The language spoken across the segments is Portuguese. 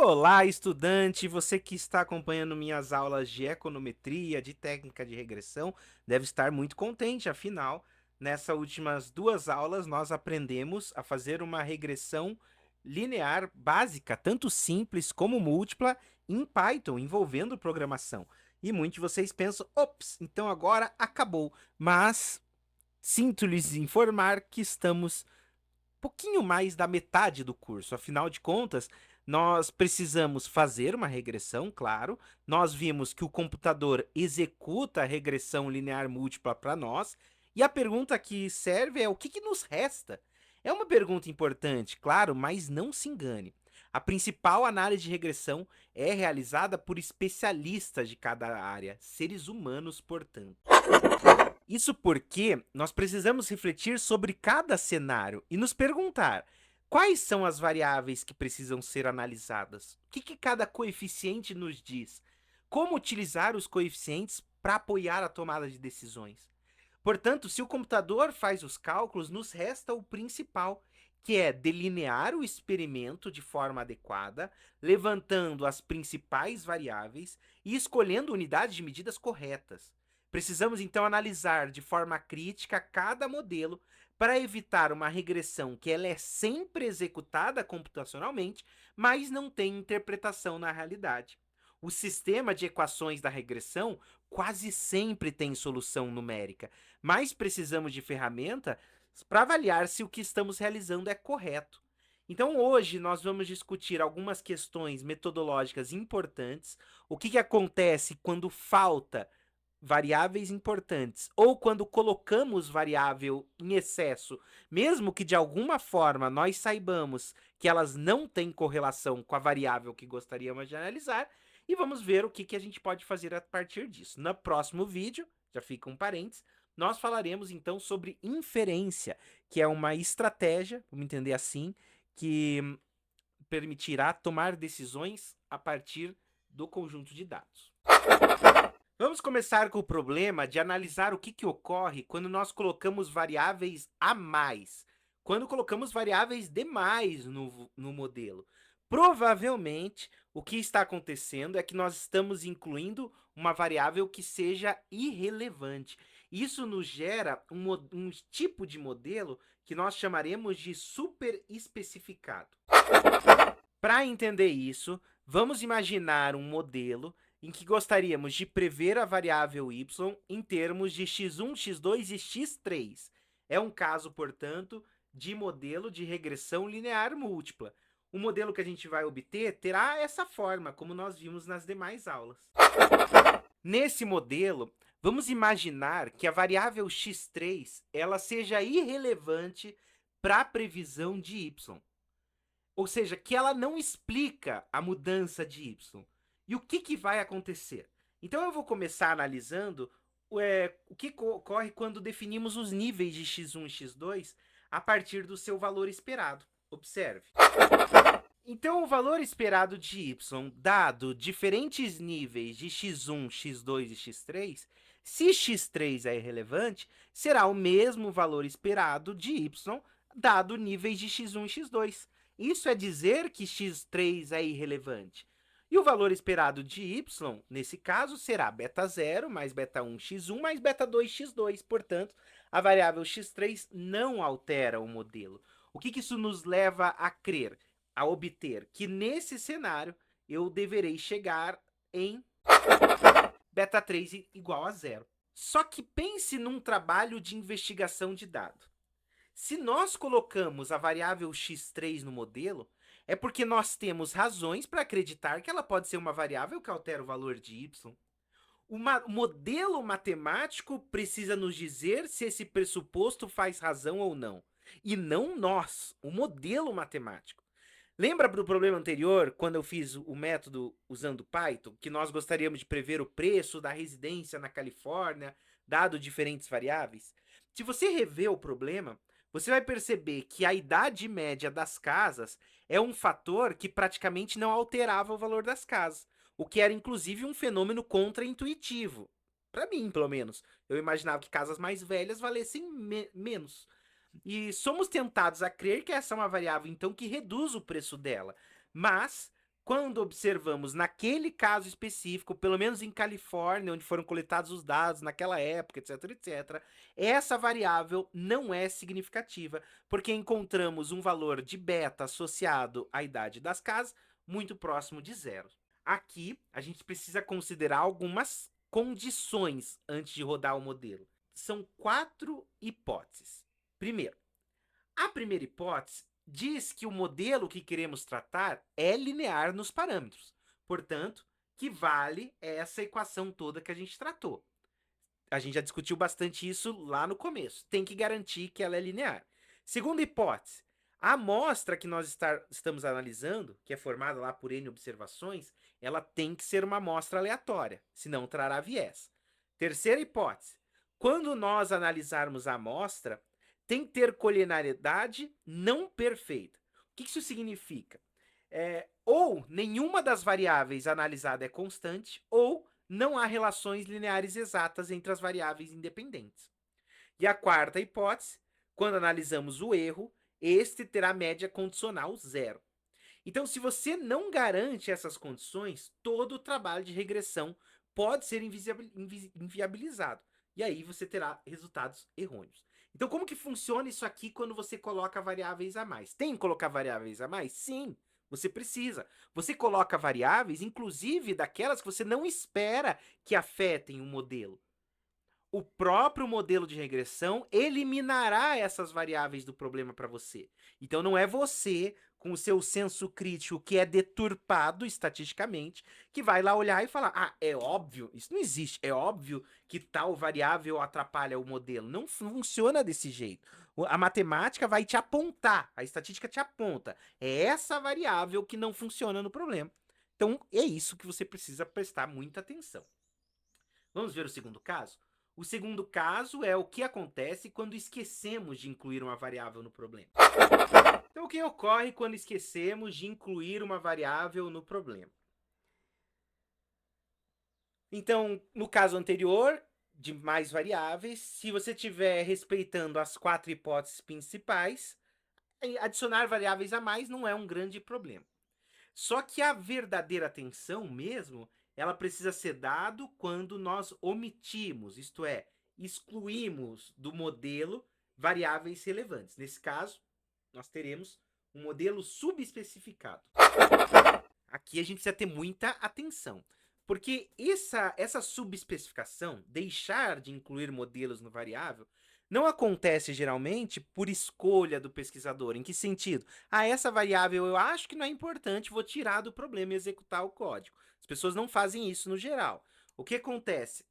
Olá, estudante! Você que está acompanhando minhas aulas de econometria, de técnica de regressão, deve estar muito contente, afinal, nessas últimas duas aulas nós aprendemos a fazer uma regressão linear básica, tanto simples como múltipla, em Python, envolvendo programação. E muitos de vocês pensam, ops, então agora acabou. Mas sinto lhes informar que estamos pouquinho mais da metade do curso. Afinal de contas, nós precisamos fazer uma regressão, claro. Nós vimos que o computador executa a regressão linear múltipla para nós. E a pergunta que serve é o que nos resta? É uma pergunta importante, claro, mas não se engane. A principal análise de regressão é realizada por especialistas de cada área, seres humanos, portanto. Isso porque nós precisamos refletir sobre cada cenário e nos perguntar quais são as variáveis que precisam ser analisadas, o que cada coeficiente nos diz, como utilizar os coeficientes para apoiar a tomada de decisões. Portanto, se o computador faz os cálculos, nos resta o principal, que é delinear o experimento de forma adequada, levantando as principais variáveis e escolhendo unidades de medidas corretas. Precisamos então analisar de forma crítica cada modelo para evitar uma regressão que ela é sempre executada computacionalmente, mas não tem interpretação na realidade. O sistema de equações da regressão quase sempre tem solução numérica, mas precisamos de ferramenta para avaliar se o que estamos realizando é correto. Então hoje nós vamos discutir algumas questões metodológicas importantes, o que acontece quando falta variáveis importantes ou quando colocamos variável em excesso, mesmo que de alguma forma nós saibamos que elas não têm correlação com a variável que gostaríamos de analisar, e vamos ver o que a gente pode fazer a partir disso. No próximo vídeo, já fica um parênteses, nós falaremos então sobre inferência, que é uma estratégia, vamos entender assim, que permitirá tomar decisões a partir do conjunto de dados. Vamos começar com o problema de analisar o que ocorre quando nós colocamos variáveis a mais, quando colocamos variáveis demais no modelo. Provavelmente, o que está acontecendo é que nós estamos incluindo uma variável que seja irrelevante. Isso nos gera um tipo de modelo que nós chamaremos de superespecificado. Para entender isso, vamos imaginar um modelo em que gostaríamos de prever a variável y em termos de x1, x2 e x3. É um caso, portanto, de modelo de regressão linear múltipla. O modelo que a gente vai obter terá essa forma, como nós vimos nas demais aulas. Nesse modelo, vamos imaginar que a variável x3 ela seja irrelevante para a previsão de y. Ou seja, que ela não explica a mudança de y. E o que vai acontecer? Então eu vou começar analisando o que ocorre quando definimos os níveis de x1 e x2 a partir do seu valor esperado. Observe. Então, o valor esperado de y, dado diferentes níveis de x1, x2 e x3, se x3 é irrelevante, será o mesmo valor esperado de y, dado níveis de x1 e x2. Isso é dizer que x3 é irrelevante. E o valor esperado de y, nesse caso, será beta0 mais beta1 x1 mais beta2 x2. Portanto, a variável x3 não altera o modelo. O que isso nos leva a crer? A obter que nesse cenário eu deverei chegar em beta 3 igual a zero. Só que pense num trabalho de investigação de dado. Se nós colocamos a variável x3 no modelo, é porque nós temos razões para acreditar que ela pode ser uma variável que altera o valor de y. O modelo matemático precisa nos dizer se esse pressuposto faz razão ou não. E não nós, o modelo matemático. Lembra do problema anterior, quando eu fiz o método usando Python, que nós gostaríamos de prever o preço da residência na Califórnia, dado diferentes variáveis? Se você rever o problema, você vai perceber que a idade média das casas é um fator que praticamente não alterava o valor das casas, o que era inclusive um fenômeno contraintuitivo. Para mim, pelo menos. Eu imaginava que casas mais velhas valessem menos. E somos tentados a crer que essa é uma variável, então, que reduz o preço dela. Mas quando observamos naquele caso específico, pelo menos em Califórnia, onde foram coletados os dados naquela época, etc, etc, essa variável não é significativa, porque encontramos um valor de beta associado à idade das casas muito próximo de zero. Aqui, a gente precisa considerar algumas condições antes de rodar o modelo. São 4 hipóteses. Primeiro, a primeira hipótese diz que o modelo que queremos tratar é linear nos parâmetros. Portanto, que vale essa equação toda que a gente tratou. A gente já discutiu bastante isso lá no começo. Tem que garantir que ela é linear. Segunda hipótese, a amostra que nós estamos analisando, que é formada lá por N observações, ela tem que ser uma amostra aleatória, senão trará viés. Terceira hipótese, quando nós analisarmos a amostra, tem que ter colinearidade não perfeita. O que isso significa? Ou nenhuma das variáveis analisadas é constante, ou não há relações lineares exatas entre as variáveis independentes. E a quarta hipótese, quando analisamos o erro, este terá média condicional zero. Então, se você não garante essas condições, todo o trabalho de regressão pode ser inviabilizado. E aí você terá resultados errôneos. Então, como que funciona isso aqui quando você coloca variáveis a mais? Tem que colocar variáveis a mais? Sim, você precisa. Você coloca variáveis, inclusive daquelas que você não espera que afetem o modelo. O próprio modelo de regressão eliminará essas variáveis do problema para você. Então não é você, com o seu senso crítico que é deturpado estatisticamente, que vai lá olhar e falar: ah, é óbvio, isso não existe, é óbvio que tal variável atrapalha o modelo. Não funciona desse jeito. A matemática vai te apontar, a estatística te aponta. É essa variável que não funciona no problema. Então é isso que você precisa prestar muita atenção. Vamos ver o segundo caso? O segundo caso é o que acontece quando esquecemos de incluir uma variável no problema. Então, o que ocorre quando esquecemos de incluir uma variável no problema? Então, no caso anterior, de mais variáveis, se você estiver respeitando as 4 hipóteses principais, adicionar variáveis a mais não é um grande problema. Só que a verdadeira atenção mesmo, ela precisa ser dado quando nós omitimos, isto é, excluímos do modelo variáveis relevantes. Nesse caso, nós teremos um modelo subespecificado. Aqui a gente precisa ter muita atenção, porque essa subespecificação, deixar de incluir modelos no variável, não acontece geralmente por escolha do pesquisador. Em que sentido? Ah, essa variável eu acho que não é importante, vou tirar do problema e executar o código. As pessoas não fazem isso no geral. O que acontece?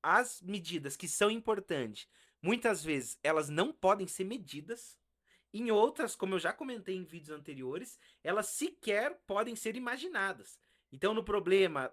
As medidas que são importantes, muitas vezes elas não podem ser medidas. Em outras, como eu já comentei em vídeos anteriores, elas sequer podem ser imaginadas. Então, no problema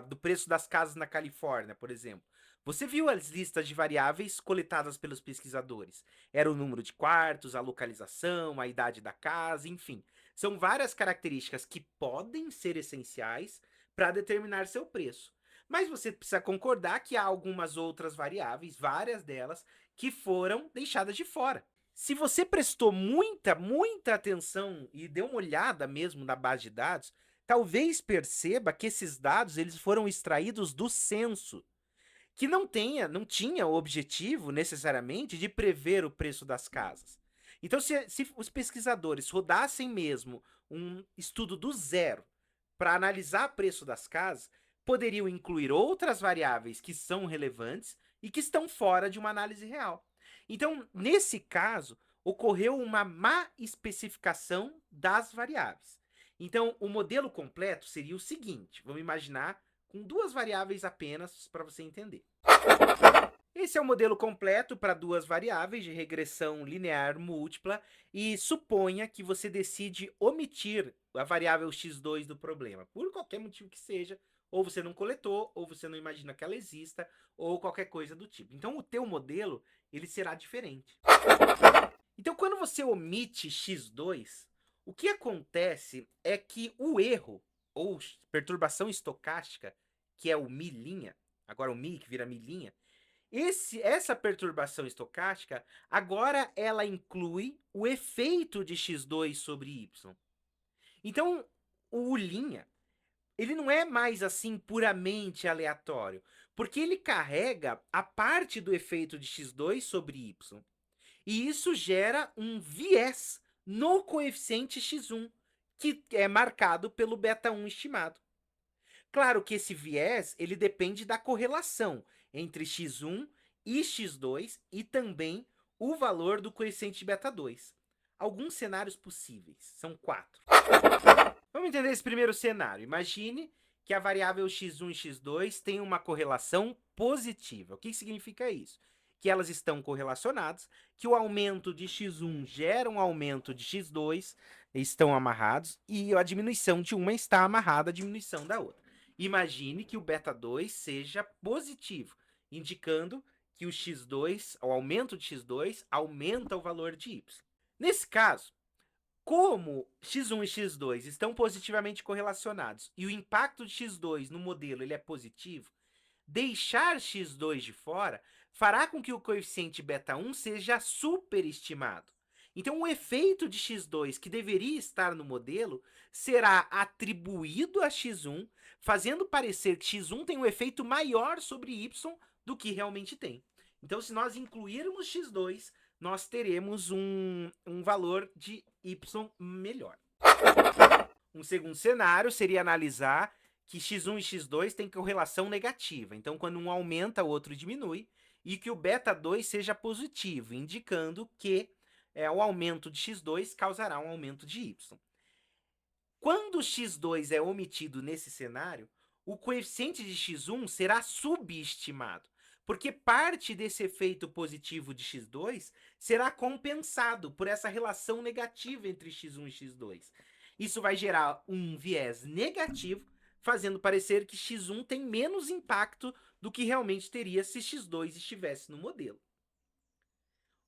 do preço das casas na Califórnia, por exemplo, você viu as listas de variáveis coletadas pelos pesquisadores. Era o número de quartos, a localização, a idade da casa, enfim. São várias características que podem ser essenciais para determinar seu preço. Mas você precisa concordar que há algumas outras variáveis, várias delas, que foram deixadas de fora. Se você prestou muita atenção e deu uma olhada mesmo na base de dados, talvez perceba que esses dados eles foram extraídos do censo, que não tinha o objetivo necessariamente de prever o preço das casas. Então, se os pesquisadores rodassem mesmo um estudo do zero para analisar o preço das casas, poderiam incluir outras variáveis que são relevantes e que estão fora de uma análise real. Então, nesse caso, ocorreu uma má especificação das variáveis. Então, o modelo completo seria o seguinte: vamos imaginar com 2 variáveis apenas para você entender. Esse é o modelo completo para 2 variáveis de regressão linear múltipla e suponha que você decide omitir a variável x2 do problema, por qualquer motivo que seja, ou você não coletou, ou você não imagina que ela exista, ou qualquer coisa do tipo. Então, o teu modelo ele será diferente. Então, quando você omite x2, o que acontece é que o erro, ou perturbação estocástica, que é o mi', agora o mi que vira mi', Essa perturbação estocástica, agora ela inclui o efeito de x2 sobre y. Então, o linha, ele não é mais assim puramente aleatório, porque ele carrega a parte do efeito de x2 sobre y. E isso gera um viés no coeficiente x1, que é marcado pelo beta1 estimado. Claro que esse viés ele depende da correlação entre x1 e x2 e também o valor do coeficiente de beta2. Alguns cenários possíveis, são 4. Vamos entender esse primeiro cenário. Imagine que a variável x1 e x2 tem uma correlação positiva. O que significa isso? Que elas estão correlacionadas, que o aumento de x1 gera um aumento de x2, estão amarrados, e a diminuição de uma está amarrada à diminuição da outra. Imagine que o beta2 seja positivo, indicando que o x2, o aumento de x2, aumenta o valor de y. Nesse caso, como x1 e x2 estão positivamente correlacionados e o impacto de x2 no modelo ele é positivo, deixar x2 de fora fará com que o coeficiente beta1 seja superestimado. Então, o efeito de x2 que deveria estar no modelo será atribuído a x1, fazendo parecer que x1 tem um efeito maior sobre y do que realmente tem. Então, se nós incluirmos x2, nós teremos um valor de y melhor. Um segundo cenário seria analisar que x1 e x2 têm correlação negativa. Então, quando um aumenta, o outro diminui, e que o beta2 seja positivo, indicando que o aumento de x2 causará um aumento de y. Quando x2 é omitido nesse cenário, o coeficiente de x1 será subestimado, porque parte desse efeito positivo de x2 será compensado por essa relação negativa entre x1 e x2. Isso vai gerar um viés negativo, fazendo parecer que x1 tem menos impacto do que realmente teria se x2 estivesse no modelo.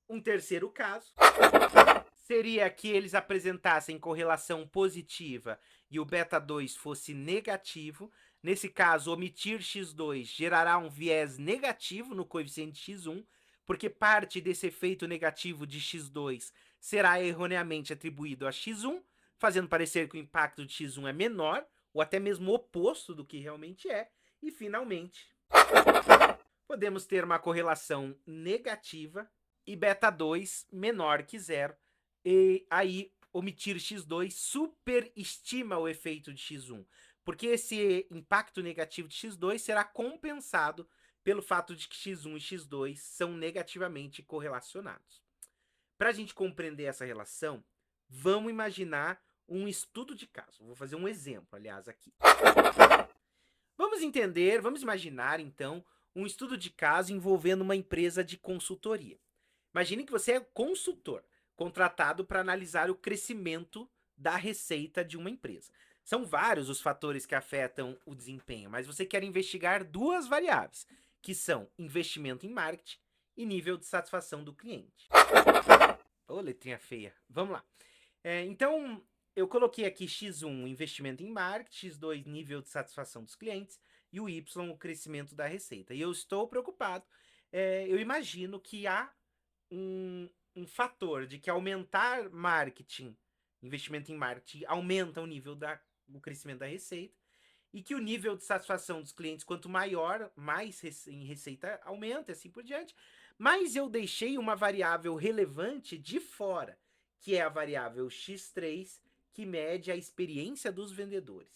Um terceiro caso seria que eles apresentassem correlação positiva e o beta2 fosse negativo. Nesse caso, omitir x2 gerará um viés negativo no coeficiente x1, porque parte desse efeito negativo de x2 será erroneamente atribuído a x1, fazendo parecer que o impacto de x1 é menor, ou até mesmo oposto do que realmente é. E, finalmente, podemos ter uma correlação negativa e beta2 menor que zero, e aí omitir x2 superestima o efeito de x1, porque esse impacto negativo de x2 será compensado pelo fato de que x1 e x2 são negativamente correlacionados. Para a gente compreender essa relação, vamos imaginar um estudo de caso. Vou fazer um exemplo, aliás, aqui. Vamos imaginar, então, um estudo de caso envolvendo uma empresa de consultoria. Imagine que você é consultor, contratado para analisar o crescimento da receita de uma empresa. São vários os fatores que afetam o desempenho, mas você quer investigar duas variáveis, que são investimento em marketing e nível de satisfação do cliente. Ô, letrinha feia. Vamos lá. Então, eu coloquei aqui x1, investimento em marketing, x2, nível de satisfação dos clientes, e o y, o crescimento da receita. E eu estou preocupado, eu imagino que há um fator de que aumentar marketing, investimento em marketing, aumenta o nível do crescimento da receita, e que o nível de satisfação dos clientes, quanto maior, mais em receita aumenta, e assim por diante. Mas eu deixei uma variável relevante de fora, que é a variável x3, que mede a experiência dos vendedores.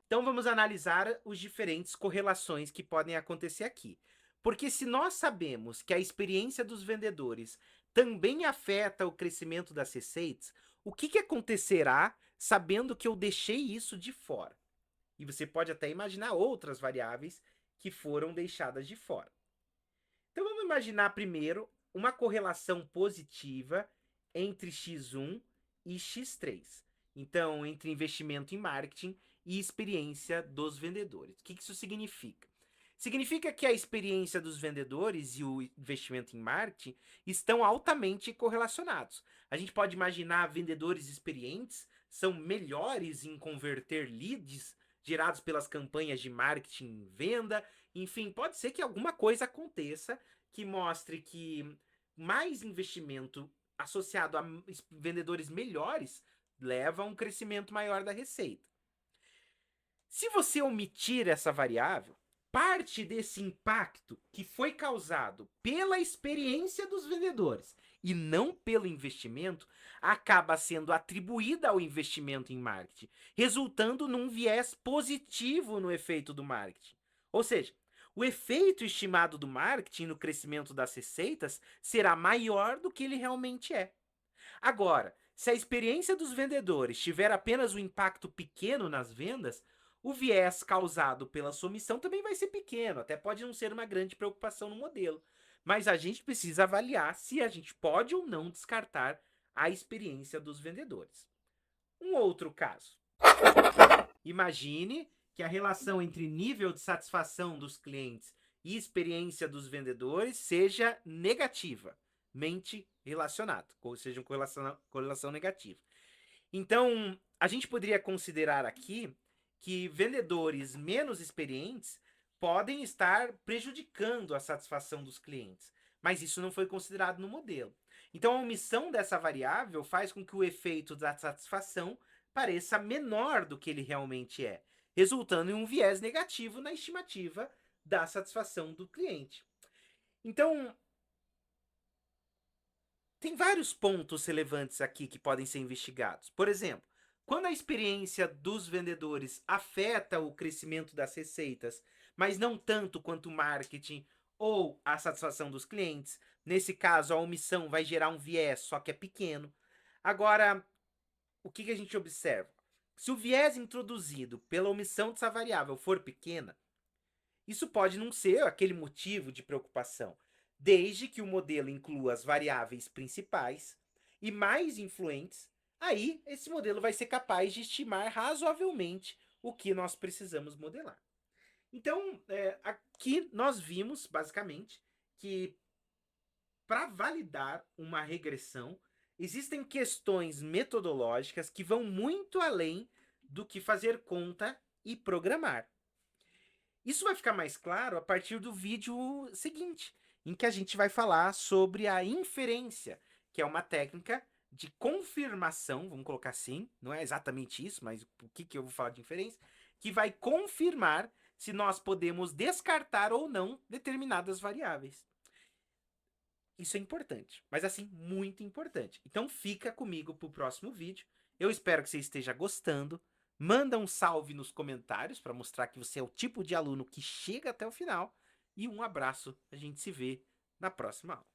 Então vamos analisar as diferentes correlações que podem acontecer aqui. Porque se nós sabemos que a experiência dos vendedores também afeta o crescimento das receitas, o que acontecerá sabendo que eu deixei isso de fora? E você pode até imaginar outras variáveis que foram deixadas de fora. Então vamos imaginar primeiro uma correlação positiva entre x1 e x3. Então, entre investimento em marketing e experiência dos vendedores. O que isso significa? Significa que a experiência dos vendedores e o investimento em marketing estão altamente correlacionados. A gente pode imaginar vendedores experientes são melhores em converter leads gerados pelas campanhas de marketing e venda. Enfim, pode ser que alguma coisa aconteça que mostre que mais investimento associado a vendedores melhores leva a um crescimento maior da receita. Se você omitir essa variável, parte desse impacto que foi causado pela experiência dos vendedores e não pelo investimento acaba sendo atribuída ao investimento em marketing, resultando num viés positivo no efeito do marketing. Ou seja, o efeito estimado do marketing no crescimento das receitas será maior do que ele realmente é. Agora, se a experiência dos vendedores tiver apenas um impacto pequeno nas vendas, o viés causado pela sua omissão também vai ser pequeno, até pode não ser uma grande preocupação no modelo. Mas a gente precisa avaliar se a gente pode ou não descartar a experiência dos vendedores. Um outro caso. Imagine que a relação entre nível de satisfação dos clientes e experiência dos vendedores seja negativa, mente relacionada, ou seja, uma correlação negativa. Então, a gente poderia considerar aqui que vendedores menos experientes podem estar prejudicando a satisfação dos clientes, mas isso não foi considerado no modelo. Então, a omissão dessa variável faz com que o efeito da satisfação pareça menor do que ele realmente é, resultando em um viés negativo na estimativa da satisfação do cliente. Então, tem vários pontos relevantes aqui que podem ser investigados. Por exemplo, quando a experiência dos vendedores afeta o crescimento das receitas, mas não tanto quanto o marketing ou a satisfação dos clientes, nesse caso a omissão vai gerar um viés, só que é pequeno. Agora, o que a gente observa? Se o viés introduzido pela omissão dessa variável for pequena, isso pode não ser aquele motivo de preocupação, desde que o modelo inclua as variáveis principais e mais influentes. Aí, esse modelo vai ser capaz de estimar razoavelmente o que nós precisamos modelar. Então, aqui nós vimos, basicamente, que para validar uma regressão, existem questões metodológicas que vão muito além do que fazer conta e programar. Isso vai ficar mais claro a partir do vídeo seguinte, em que a gente vai falar sobre a inferência, que é uma técnica de confirmação, vamos colocar assim, não é exatamente isso, mas o que eu vou falar de inferência, que vai confirmar se nós podemos descartar ou não determinadas variáveis. Isso é importante, mas assim, muito importante. Então fica comigo pro próximo vídeo. Eu espero que você esteja gostando. Manda um salve nos comentários para mostrar que você é o tipo de aluno que chega até o final. E um abraço. A gente se vê na próxima aula.